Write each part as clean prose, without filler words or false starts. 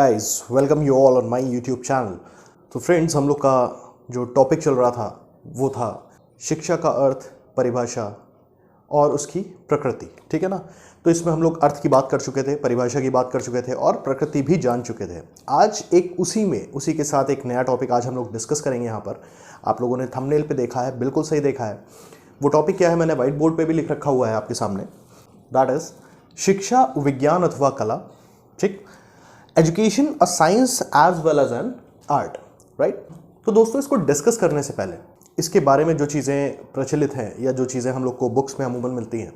Guys, welcome you all on my YouTube channel. तो friends, हम लोग का जो टॉपिक चल रहा था वो था शिक्षा का अर्थ, परिभाषा और उसकी प्रकृति। ठीक है ना। तो इसमें हम लोग अर्थ की बात कर चुके थे, परिभाषा की बात कर चुके थे और प्रकृति भी जान चुके थे। आज एक उसी के साथ एक नया टॉपिक आज हम लोग डिस्कस करेंगे। यहाँ पर आप लोगों ने थंबनेल पे देखा है, बिल्कुल सही देखा है। वो टॉपिक क्या है, मैंने व्हाइट बोर्ड पे भी लिख रखा हुआ है आपके सामने। दैट इज शिक्षा, विज्ञान अथवा कला। ठीक, education a science as well as an art, right. तो दोस्तों, इसको डिस्कस करने से पहले इसके बारे में जो चीज़ें प्रचलित हैं या जो चीज़ें हम लोग को बुक्स में अमूमन मिलती हैं,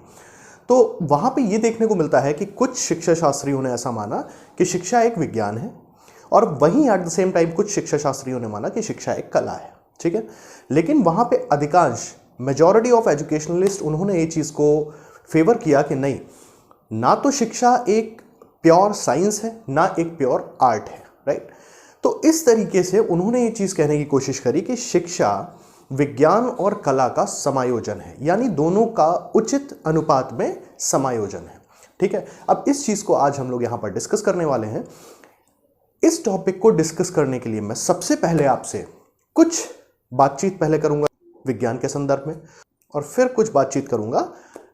तो वहाँ पे ये देखने को मिलता है कि कुछ शिक्षा शास्त्रियों ने ऐसा माना कि शिक्षा एक विज्ञान है, और वहीं एट द सेम टाइम कुछ शिक्षा शास्त्रियों ने माना कि शिक्षा एक कला है। ठीक है, लेकिन वहाँ पे अधिकांश मेजॉरिटी ऑफ एजुकेशनलिस्ट उन्होंने ये चीज़ को फेवर किया कि नहीं, ना तो शिक्षा एक प्योर साइंस है ना एक प्योर आर्ट है, राइट। तो इस तरीके से उन्होंने ये चीज़ कहने की कोशिश करी कि शिक्षा विज्ञान और कला का समायोजन है, यानी दोनों का उचित अनुपात में समायोजन है। ठीक है, अब इस चीज़ को आज हम लोग यहाँ पर डिस्कस करने वाले हैं। इस टॉपिक को डिस्कस करने के लिए मैं सबसे पहले आपसे कुछ बातचीत पहले करूँगा विज्ञान के संदर्भ में, और फिर कुछ बातचीत करूँगा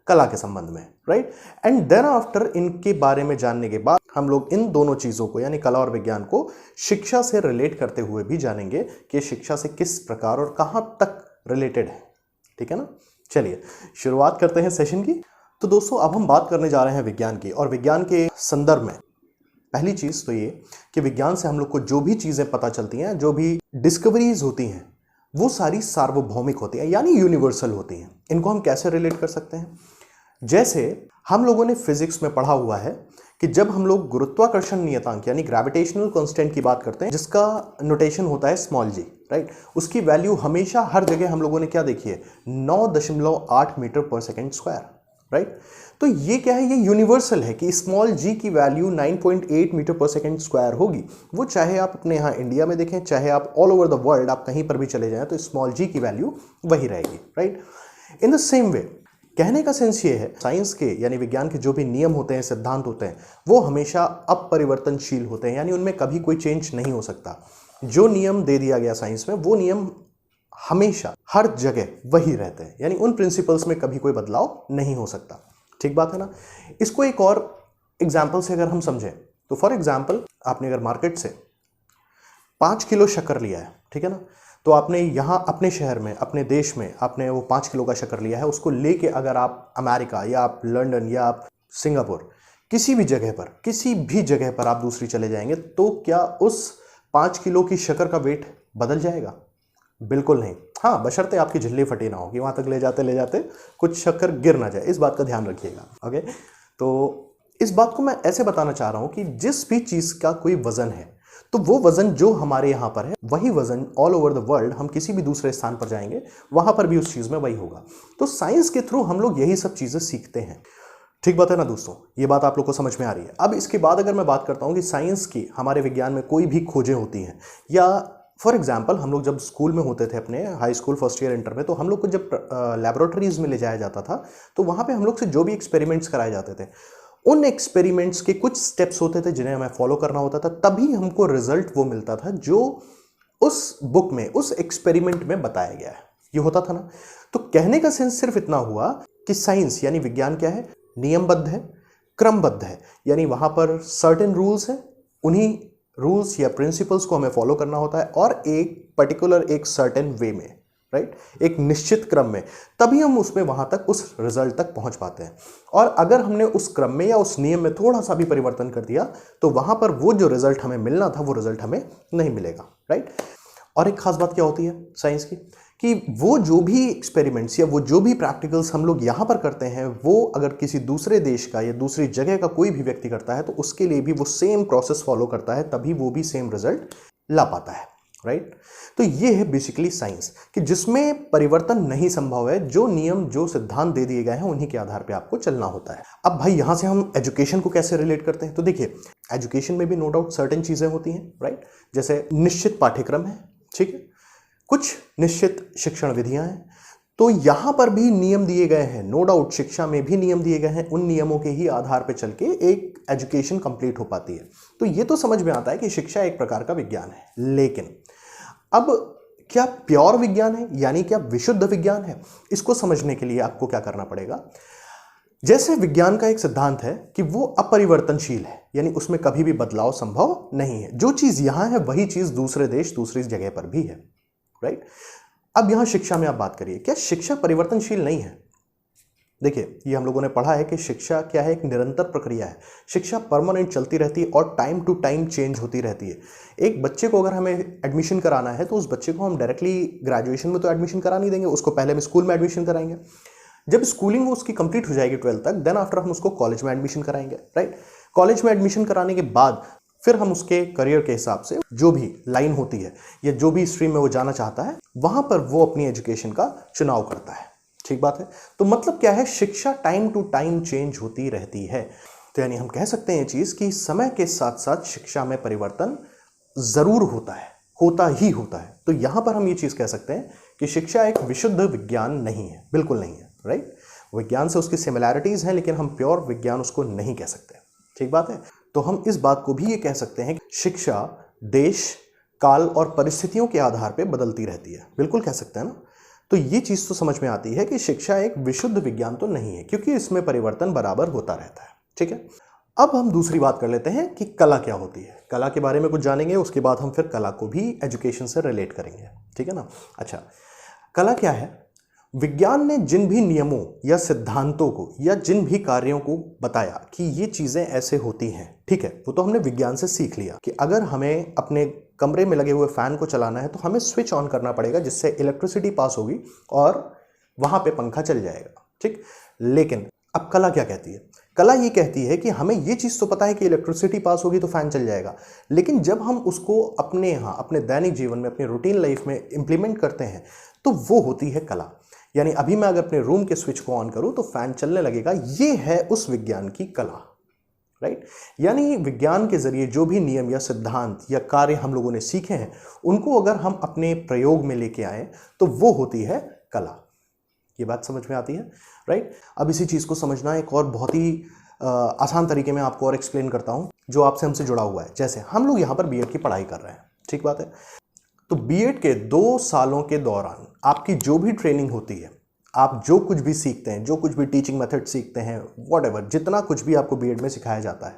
कला के संबंध में, राइट। एंड देन आफ्टर इनके बारे में जानने के बाद हम लोग इन दोनों चीज़ों को, यानी कला और विज्ञान को, शिक्षा से रिलेट करते हुए भी जानेंगे कि शिक्षा से किस प्रकार और कहाँ तक रिलेटेड है। ठीक है ना। चलिए शुरुआत करते हैं सेशन की। तो दोस्तों, अब हम बात करने जा रहे हैं विज्ञान की, और विज्ञान के संदर्भ में पहली चीज़ तो ये कि विज्ञान से हम लोग को जो भी चीज़ें पता चलती हैं, जो भी डिस्कवरीज होती हैं, वो सारी सार्वभौमिक होती हैं, यानी यूनिवर्सल होती हैं। इनको हम कैसे रिलेट कर सकते हैं? जैसे हम लोगों ने फिजिक्स में पढ़ा हुआ है कि जब हम लोग गुरुत्वाकर्षण नियतांक यानी ग्रेविटेशनल कांस्टेंट की बात करते हैं, जिसका नोटेशन होता है स्मॉल जी, राइट, उसकी वैल्यू हमेशा हर जगह हम लोगों ने क्या देखी है, 9.8 मीटर पर सेकेंड स्क्वायर, राइट। तो ये क्या है, ये यूनिवर्सल है कि स्मॉल जी की वैल्यू 9.8 मीटर पर सेकेंड स्क्वायर होगी। वो चाहे आप अपने यहाँ इंडिया में देखें, चाहे आप ऑल ओवर द वर्ल्ड आप कहीं पर भी चले जाएं, तो स्मॉल जी की वैल्यू वही रहेगी, right. In the same way, कहने का सेंस ये है, साइंस के यानी विज्ञान के जो भी नियम होते हैं, सिद्धांत होते हैं, वो हमेशा अपरिवर्तनशील होते हैं, यानी उनमें कभी कोई चेंज नहीं हो सकता। जो नियम दे दिया गया साइंस में, वो नियम हमेशा हर जगह वही रहते हैं, यानी उन प्रिंसिपल्स में कभी कोई बदलाव नहीं हो सकता। ठीक बात है ना। इसको एक और एग्जाम्पल से अगर हम समझें, तो फॉर एग्जाम्पल, आपने अगर मार्केट से 5 किलो शक्कर लिया है, ठीक है ना, तो आपने यहाँ अपने शहर में, अपने देश में आपने वो 5 किलो का शक्कर लिया है, उसको लेके अगर आप अमेरिका या आप लंदन या आप सिंगापुर, किसी भी जगह पर आप दूसरी चले जाएंगे, तो क्या उस 5 किलो की शक्कर का वेट बदल जाएगा? बिल्कुल नहीं। हाँ, बशर्ते आपकी झिल्ली फटी ना हो कि वहाँ तक ले जाते कुछ शक्कर गिर ना जाए, इस बात का ध्यान रखिएगा। ओके, तो इस बात को मैं ऐसे बताना चाह रहा हूँ कि जिस भी चीज़ का कोई वजन है, तो वो वजन जो हमारे यहाँ पर है, वही वजन ऑल ओवर द वर्ल्ड, हम किसी भी दूसरे स्थान पर जाएंगे, वहाँ पर भी उस चीज़ में वही होगा। तो साइंस के थ्रू हम लोग यही सब चीज़ें सीखते हैं। ठीक बात है ना दोस्तों, ये बात आप लोग को समझ में आ रही है। अब इसके बाद अगर मैं बात करता हूँ कि साइंस की, हमारे विज्ञान में कोई भी खोजें होती हैं, या फॉर एग्जाम्पल हम लोग जब स्कूल में होते थे, अपने high school first year inter में, तो हम लोग को जब लैबोरेटरीज में ले जाया जाता था, तो वहाँ पे हम लोग से जो भी एक्सपेरिमेंट्स कराए जाते थे, उन एक्सपेरिमेंट्स के कुछ स्टेप्स होते थे जिन्हें हमें फॉलो करना होता था, तभी हमको रिजल्ट वो मिलता था जो उस बुक में, उस एक्सपेरिमेंट में बताया गया है। ये होता था ना। तो कहने का सेंस सिर्फ इतना हुआ कि साइंस यानी विज्ञान क्या है, नियमबद्ध है, क्रमबद्ध है, यानी वहाँ पर सर्टेन रूल्स हैं, उन्हीं रूल्स या प्रिंसिपल्स को हमें फॉलो करना होता है, और एक पर्टिकुलर, एक सर्टेन वे में, राइट, एक निश्चित क्रम में, तभी हम उसमें वहां तक, उस रिजल्ट तक पहुंच पाते हैं। और अगर हमने उस क्रम में या उस नियम में थोड़ा सा भी परिवर्तन कर दिया, तो वहां पर वो जो रिजल्ट हमें मिलना था, वो रिजल्ट हमें नहीं मिलेगा, राइट। और एक खास बात क्या होती है साइंस की, कि वो जो भी एक्सपेरिमेंट्स या वो जो भी प्रैक्टिकल्स हम लोग यहाँ पर करते हैं, वो अगर किसी दूसरे देश का या दूसरी जगह का कोई भी व्यक्ति करता है, तो उसके लिए भी वो सेम प्रोसेस फॉलो करता है, तभी वो भी सेम रिजल्ट ला पाता है, राइट। तो ये है बेसिकली साइंस, कि जिसमें परिवर्तन नहीं संभव है, जो नियम, जो सिद्धांत दे दिए गए हैं, उन्हीं के आधार पे आपको चलना होता है। अब भाई, यहां से हम एजुकेशन को कैसे रिलेट करते हैं? तो देखिए, एजुकेशन में भी नो डाउट सर्टेन चीजें होती हैं, राइट। जैसे निश्चित पाठ्यक्रम है, ठीक है, कुछ निश्चित शिक्षण विधियां हैं, तो यहां पर भी नियम दिए गए हैं, नो डाउट शिक्षा में भी नियम दिए गए हैं, उन नियमों के ही आधार पर चल के एक एजुकेशन कंप्लीट हो पाती है। तो ये तो समझ में आता है कि शिक्षा एक प्रकार का विज्ञान है, लेकिन अब क्या प्योर विज्ञान है, यानी क्या विशुद्ध विज्ञान है? इसको समझने के लिए आपको क्या करना पड़ेगा? जैसे विज्ञान का एक सिद्धांत है कि वो अपरिवर्तनशील है, यानी उसमें कभी भी बदलाव संभव नहीं है। जो चीज यहां है वही चीज दूसरे देश दूसरी जगह पर भी है, राइट? अब यहां शिक्षा में आप बात करिए, क्या शिक्षा परिवर्तनशील नहीं है? देखिए, ये हम लोगों ने पढ़ा है कि शिक्षा क्या है, एक निरंतर प्रक्रिया है। शिक्षा परमानेंट चलती रहती है और टाइम टू टाइम चेंज होती रहती है। एक बच्चे को अगर हमें एडमिशन कराना है तो उस बच्चे को हम डायरेक्टली ग्रेजुएशन में तो एडमिशन करा नहीं देंगे, उसको पहले हम स्कूल में एडमिशन कराएंगे। जब स्कूलिंग उसकी कंप्लीट हो जाएगी 12th तक, देन आफ्टर हम उसको कॉलेज में एडमिशन कराएंगे, राइट? कॉलेज में एडमिशन कराने के बाद फिर हम उसके करियर के हिसाब से जो भी लाइन होती है या जो भी स्ट्रीम में वो जाना चाहता है, वहां पर वो अपनी एजुकेशन का चुनाव करता है। ठीक बात है? तो मतलब क्या है, शिक्षा टाइम टू टाइम चेंज होती रहती है। तो यानी हम कह सकते हैं ये चीज कि समय के साथ साथ शिक्षा में परिवर्तन जरूर होता है, होता ही होता है। तो यहां पर हम ये चीज कह सकते हैं कि शिक्षा एक विशुद्ध विज्ञान नहीं है, बिल्कुल नहीं है, राइट? विज्ञान से उसकी सिमिलैरिटीज हैं, लेकिन हम प्योर विज्ञान उसको नहीं कह सकते। ठीक बात है? तो हम इस बात को भी ये कह सकते हैं कि शिक्षा देश, काल और परिस्थितियों के आधार पर बदलती रहती है, बिल्कुल कह सकते हैं ना। तो ये चीज तो समझ में आती है कि शिक्षा एक विशुद्ध विज्ञान तो नहीं है, क्योंकि इसमें परिवर्तन बराबर होता रहता है। ठीक है, अब हम दूसरी बात कर लेते हैं कि कला क्या होती है। कला के बारे में कुछ जानेंगे, उसके बाद हम फिर कला को भी एजुकेशन से रिलेट करेंगे। ठीक है ना? अच्छा, कला क्या है? विज्ञान ने जिन भी नियमों या सिद्धांतों को या जिन भी कार्यों को बताया कि ये चीजें ऐसे होती हैं, ठीक है, वो तो हमने विज्ञान से सीख लिया कि अगर हमें अपने कमरे में लगे हुए फैन को चलाना है तो हमें स्विच ऑन करना पड़ेगा, जिससे इलेक्ट्रिसिटी पास होगी और वहां पे पंखा चल जाएगा। ठीक, लेकिन अब कला क्या कहती है? कला ये कहती है कि हमें ये चीज तो पता है कि इलेक्ट्रिसिटी पास होगी तो फैन चल जाएगा, लेकिन जब हम उसको अपने यहाँ अपने दैनिक जीवन में, अपनी रूटीन लाइफ में इंप्लीमेंट करते हैं तो वो होती है कला। यानी अभी मैं अगर अपने रूम के स्विच को ऑन करूं तो फैन चलने लगेगा, ये है उस विज्ञान की कला, राइट? यानी विज्ञान के जरिए जो भी नियम या सिद्धांत या कार्य हम लोगों ने सीखे हैं, उनको अगर हम अपने प्रयोग में लेके आए तो वो होती है कला। ये बात समझ में आती है, राइट? अब इसी चीज को समझना एक और बहुत ही आसान तरीके में आपको और एक्सप्लेन करता हूं, जो आपसे हमसे जुड़ा हुआ है। जैसे हम लोग यहां पर बीएड की पढ़ाई कर रहे हैं, ठीक बात है? तो बीएड के 2 सालों के दौरान आपकी जो भी ट्रेनिंग होती है, आप जो कुछ भी सीखते हैं, जो कुछ भी टीचिंग मेथड सीखते हैं, व्हाटएवर, जितना कुछ भी आपको बीएड में सिखाया जाता है,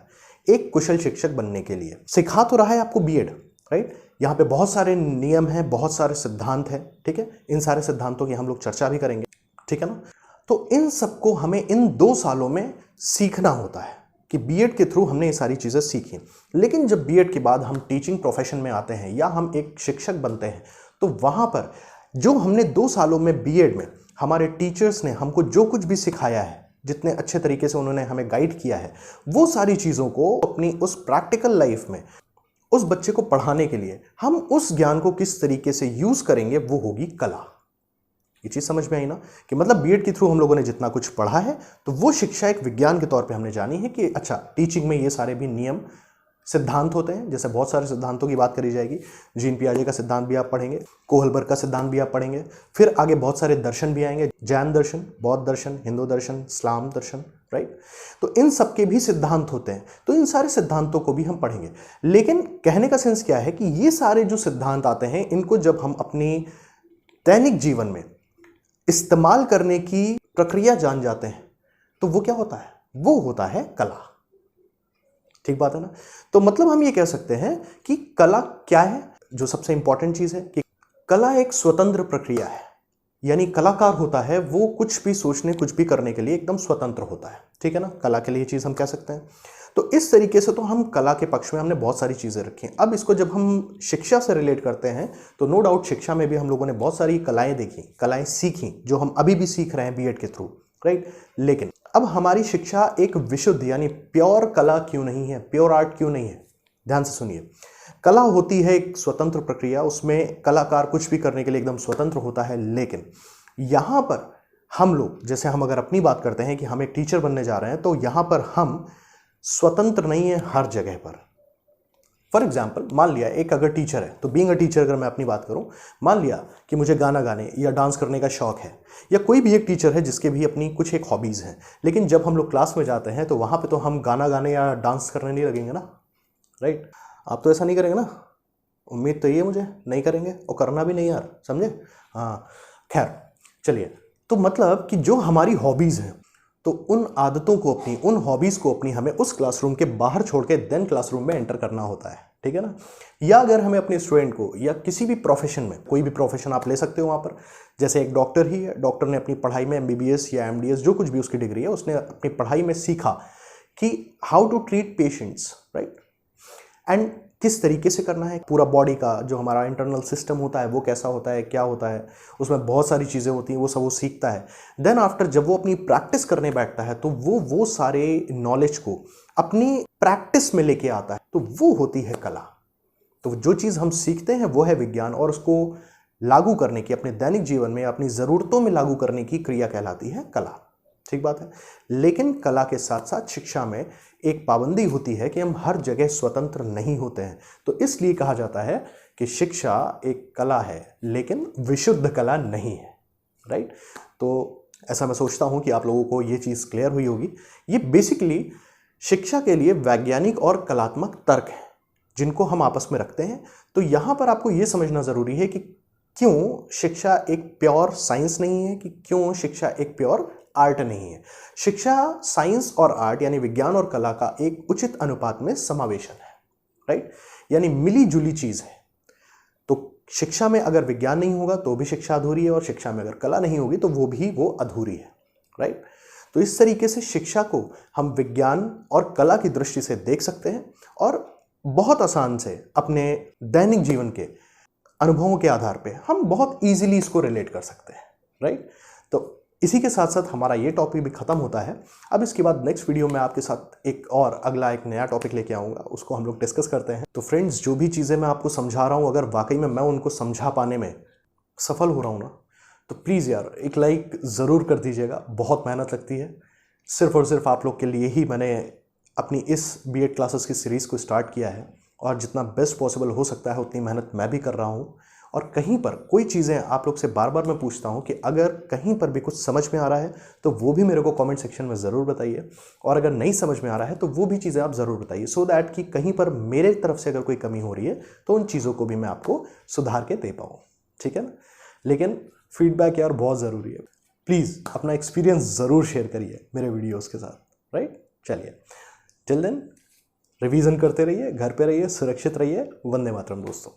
एक कुशल शिक्षक बनने के लिए सिखा तो रहा है आपको बीएड, राइट? यहाँ पे बहुत सारे नियम हैं, बहुत सारे सिद्धांत हैं, ठीक है? इन सारे सिद्धांतों की हम लोग चर्चा भी करेंगे, ठीक है ना? तो इन सबको हमें इन 2 सालों में सीखना होता है कि बीएड के थ्रू हमने ये सारी चीजें सीखी। लेकिन जब बीएड के बाद हम टीचिंग प्रोफेशन में आते हैं या हम एक शिक्षक बनते हैं, तो वहां पर जो हमने 2 सालों में बीएड में हमारे टीचर्स ने हमको जो कुछ भी सिखाया है, जितने अच्छे तरीके से उन्होंने हमें गाइड किया है, वो सारी चीजों को अपनी उस प्रैक्टिकल लाइफ में उस बच्चे को पढ़ाने के लिए हम उस ज्ञान को किस तरीके से यूज करेंगे, वो होगी कला। ये चीज समझ में आई ना? कि मतलब बीएड के थ्रू हम लोगों ने जितना कुछ पढ़ा है, तो वो शिक्षा एक विज्ञान के तौर पे हमने जानी है कि अच्छा, टीचिंग में ये सारे भी नियम सिद्धांत होते हैं। जैसे बहुत सारे सिद्धांतों की बात करी जाएगी, जीन पियाजे का सिद्धांत भी आप पढ़ेंगे, कोहलबर्ग का सिद्धांत भी आप पढ़ेंगे, फिर आगे बहुत सारे दर्शन भी आएंगे, जैन दर्शन, बौद्ध दर्शन, हिंदू दर्शन, इस्लाम दर्शन, राइट? तो इन सबके भी सिद्धांत होते हैं, तो इन सारे सिद्धांतों को भी हम पढ़ेंगे। लेकिन कहने का सेंस क्या है कि ये सारे जो सिद्धांत आते हैं, इनको जब हम अपनी दैनिक जीवन में इस्तेमाल करने की प्रक्रिया जान जाते हैं, तो वो क्या होता है? वो होता है कला। ठीक बात है ना? तो मतलब हम ये कह सकते हैं कि कला क्या है? जो सबसे इंपॉर्टेंट चीज है कि कला एक स्वतंत्र प्रक्रिया है। यानी कलाकार होता है वो कुछ भी सोचने, कुछ भी करने के लिए एकदम स्वतंत्र होता है। ठीक है ना? कला के लिए चीज हम कह सकते हैं। तो इस तरीके से तो हम कला के पक्ष में हमने बहुत सारी चीजें रखी हैं। अब इसको जब हम शिक्षा से रिलेट करते हैं, तो नो डाउट शिक्षा में भी हम लोगों ने बहुत सारी कलाएं देखी, कलाएं सीखी, जो हम अभी भी सीख रहे हैं बीएड के थ्रू, राइट? लेकिन अब हमारी शिक्षा एक विशुद्ध यानी प्योर कला क्यों नहीं है, प्योर आर्ट क्यों नहीं है? ध्यान से सुनिए। कला होती है एक स्वतंत्र प्रक्रिया, उसमें कलाकार कुछ भी करने के लिए एकदम स्वतंत्र होता है। लेकिन यहां पर हम लोग, जैसे हम अगर अपनी बात करते हैं कि हम एक टीचर बनने जा रहे हैं, तो यहां पर हम स्वतंत्र नहीं है हर जगह पर। फॉर एग्जाम्पल मान लिया एक अगर टीचर है, तो बीइंग अ टीचर अगर मैं अपनी बात करूं, मान लिया कि मुझे गाना गाने या डांस करने का शौक है, या कोई भी एक टीचर है जिसके भी अपनी कुछ एक हॉबीज़ हैं, लेकिन जब हम लोग क्लास में जाते हैं तो वहाँ पे तो हम गाना गाने या डांस करने नहीं लगेंगे ना, राइट? आप तो ऐसा नहीं करेंगे ना, उम्मीद तो ये मुझे नहीं करेंगे, और करना भी नहीं यार, समझे? हाँ, खैर चलिए, तो मतलब कि जो हमारी हॉबीज़ हैं, तो उन आदतों को अपनी, उन हॉबीज़ को अपनी हमें उस क्लासरूम के बाहर छोड़ के देन क्लासरूम में एंटर करना होता है, ठीक है ना? या अगर हमें अपने स्टूडेंट को, या किसी भी प्रोफेशन में, कोई भी प्रोफेशन आप ले सकते हो वहाँ पर, जैसे एक डॉक्टर ही है, डॉक्टर ने अपनी पढ़ाई में MBBS या MDS जो कुछ भी उसकी डिग्री है, उसने अपनी पढ़ाई में सीखा कि how to treat patients, right? And किस तरीके से करना है, पूरा बॉडी का जो हमारा इंटरनल सिस्टम होता है वो कैसा होता है, क्या होता है, उसमें बहुत सारी चीज़ें होती हैं, वो सब वो सीखता है। देन आफ्टर जब वो अपनी प्रैक्टिस करने बैठता है तो वो सारे नॉलेज को अपनी प्रैक्टिस में लेके आता है, तो वो होती है कला। तो जो चीज़ हम सीखते हैं वो है विज्ञान, और उसको लागू करने की, अपने दैनिक जीवन में, अपनी ज़रूरतों में लागू करने की क्रिया कहलाती है कला। ठीक बात है। लेकिन कला के साथ साथ शिक्षा में एक पाबंदी होती है कि हम हर जगह स्वतंत्र नहीं होते हैं। तो इसलिए कहा जाता है कि शिक्षा एक कला है लेकिन विशुद्ध कला नहीं है, राइट? तो ऐसा मैं सोचता हूं कि आप लोगों को ये चीज़ क्लियर हुई होगी। ये बेसिकली शिक्षा के लिए वैज्ञानिक और कलात्मक तर्क हैं जिनको हम आपस में रखते हैं। तो यहाँ पर आपको ये समझना ज़रूरी है कि क्यों शिक्षा एक प्योर साइंस नहीं है, कि क्यों शिक्षा एक प्योर आर्ट नहीं है। शिक्षा साइंस और आर्ट यानी विज्ञान और कला का एक उचित अनुपात में समावेशन है, राइट? यानी मिली जुली चीज़ है। तो शिक्षा में अगर विज्ञान नहीं होगा तो भी शिक्षा अधूरी है, और शिक्षा में अगर कला नहीं होगी तो वो अधूरी है, राइट? तो इस तरीके से शिक्षा को हम विज्ञान और कला की दृष्टि से देख सकते हैं, और बहुत आसान से अपने दैनिक जीवन के अनुभवों के आधार पे हम बहुत इजीली इसको रिलेट कर सकते हैं, राइट? तो इसी के साथ साथ हमारा ये टॉपिक भी खत्म होता है। अब इसके बाद नेक्स्ट वीडियो में आपके साथ एक नया टॉपिक लेके आऊँगा, उसको हम लोग डिस्कस करते हैं। तो फ्रेंड्स, जो भी चीज़ें मैं आपको समझा रहा हूँ, अगर वाकई में मैं उनको समझा पाने में सफल हो रहा हूँ ना, तो प्लीज़ यार एक लाइक ज़रूर कर दीजिएगा। बहुत मेहनत लगती है, सिर्फ और सिर्फ आप लोग के लिए ही मैंने अपनी इस B.Ed क्लासेस की सीरीज़ को स्टार्ट किया है, और जितना बेस्ट पॉसिबल हो सकता है उतनी मेहनत मैं भी कर रहा हूँ। और कहीं पर कोई चीज़ें आप लोग से बार बार मैं पूछता हूँ कि अगर कहीं पर भी कुछ समझ में आ रहा है तो वो भी मेरे को कमेंट सेक्शन में ज़रूर बताइए, और अगर नहीं समझ में आ रहा है तो वो भी चीज़ें आप ज़रूर बताइए, सो दैट कि कहीं पर मेरे तरफ से अगर कोई कमी हो रही है तो उन चीज़ों को भी मैं आपको सुधार के दे पाऊँ, ठीक है ना? लेकिन फीडबैक यार बहुत ज़रूरी है। प्लीज़ अपना एक्सपीरियंस ज़रूर शेयर करिए मेरे वीडियोज़ के साथ, राइट? चलिए, टिल देन रिवीजन करते रहिए, घर पे रहिए, सुरक्षित रहिए। वंदे मातरम दोस्तों।